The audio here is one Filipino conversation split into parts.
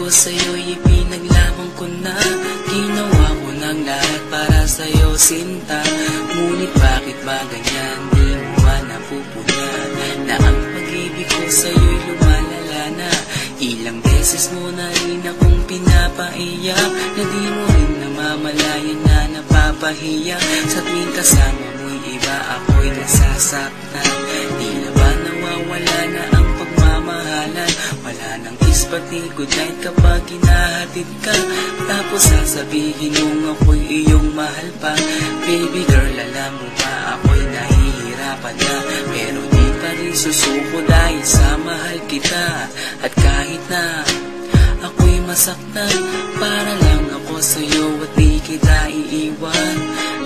ko sa'yo'y ipinaglaban ko na. Ginawa ko ng lahat para sa'yo, sinta. Ngunit bakit ba ganyan, di mo ba napupunan na ang pag-ibig ko sa'yo'y lumalala na? Ilang beses mo na rin akong pinapaiyak, na di mo rin namamalayan na napapahiya. Sa tuwing kasama mo'y iba, ako'y nasasaktan. Di na ba nawawala na ang pagmamahalan? Wala nang kiss pati good night kapag hinahatid ka. Tapos sasabihin mong ako'y iyong mahal pa. Baby girl, alam mo ba ako'y nahihirapan na, pero di pa rin susuko dahil sa mahal kita. At kahit na ako'y masaktan, para lang ako sa'yo at di kita iiwan.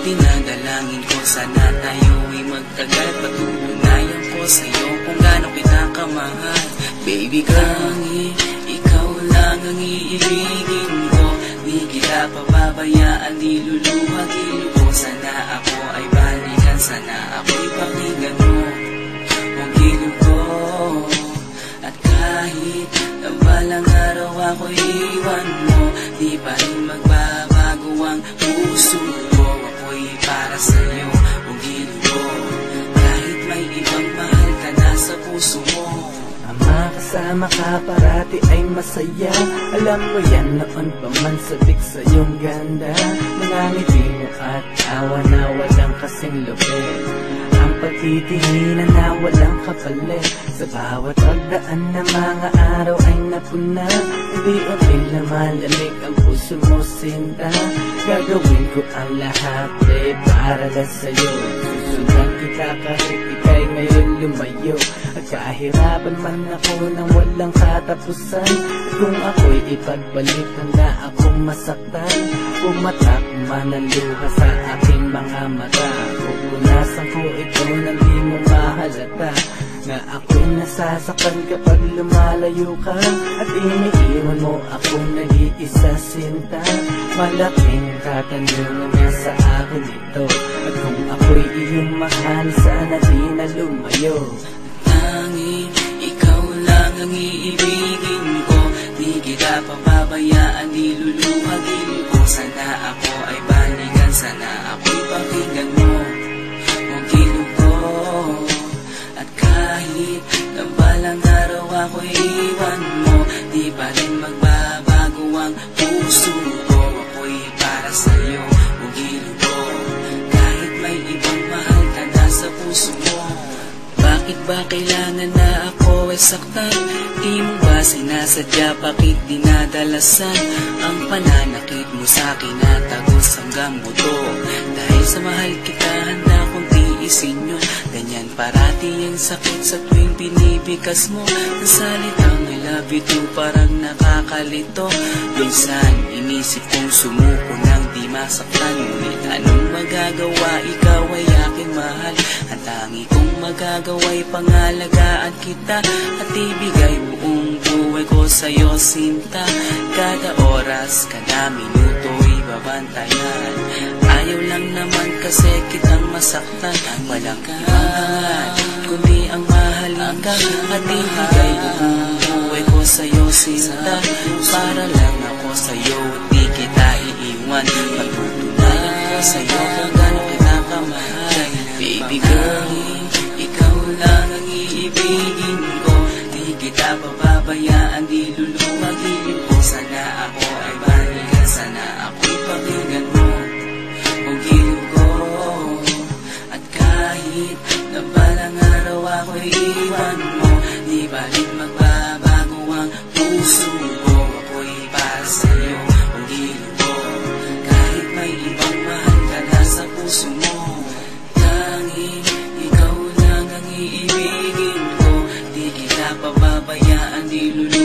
Dinadalangin ko sana tayo'y magtagal, patutunayan ko sa'yo kung gaano kita kamahal. Baby girl, ikaw lang ang iibigin ko. Di kita pababayaan, di luluhagin ko. Sana ako ay balikan, sana ako'y pakinggan mo ang gilid ko. At kahit na balang araw ako'y iwan mo, di pa rin magbabago ang puso ko. Ako'y para sa'yo, ang gilid ko. Kahit may ibang mahal ka na sa puso mo. Ang makasama ka parati ay masaya. Alam mo yan, noon pa man sabik sa iyong ganda. Mga ngiti mo at awa na walang kasing lupit. Ang pagtitinginan na walang kapalit. Sa bawat pagdaan na mga araw ay napuna. Unti-unti na malamig ang puso mo, sinta. Gagawin ko ang lahat para lang sa'yo. Susundan kita kahit ika'y ngayon lumayo. At kahirapan man ako nang walang katapusan. At kung ako'y ipagbalik, handa akong masaktan. Pumatak man ang luha sa aking mga mata. Pupunasan ko ito nang di mo mahalata, na ako'y nasasaktan kapag lumalayo ka. At iniiwan mo akong nag-iisa, sinta. Malaking katanungan na sa akin ito. At kung ako'y iyong mahal, sana di na lumayo. Tanging ikaw lang ang iibigin ko. Di kita pababayaan, di luluhagin ko. Sana ako ay balikan, sana ako'y pakinggan mo ang gilid ko. At kahit na balang araw ako'y iwan mo, di pa rin magbabago ang puso ko. Ako'y para sa'yo, ang gilid ko. Kahit may ibang mahal ka na sa puso mo. Bakit ba kailangan na ako ay saktan? Di mo ba sinasadya, bakit dinadalasan ang pananakit mo sa'kin na tagos hanggang buto? Dahil sa mahal kita, handa kong tiisin yun. Ganyan parati ang sakit sa tuwing pinipikas mo. Ang salitang I love you too parang nakakalito. Minsan inisip kong sumuko nang di masaktan. Ngunit anong magagawa, ikaw ay aking mahal. Ang tangi kong magagawa'y pangalagaan kita at ibigay buong buhay ko sa'yo, sinta. Kada oras, kada minuto'y babantayan. Ayaw lang naman kasi kitang masaktan. Walang ibangan kundi ang mahalin ka at ibigay buong buhay ko sa'yo, sinta. Para lang ako sa'yo at di kita iiwan. Patutunayan ko sa'yo kung gaano kita kamahal. Baby girl, ikaw lang ang iibigin ko. Di kita pababayaan, di luluhagin ko. Sana ako ay balikan, sana ako'y pakinggan mo ang gilid ko. At kahit na balang araw ako'y iwan mo, di ba rin magbabago ang puso ko. Ako'y para sa'yo, ang gilid ko. Kahit may ibang mahal ka na sa puso mo. Ikaw lang ang iibigin ko. Di kita pababayaan, di luluhagin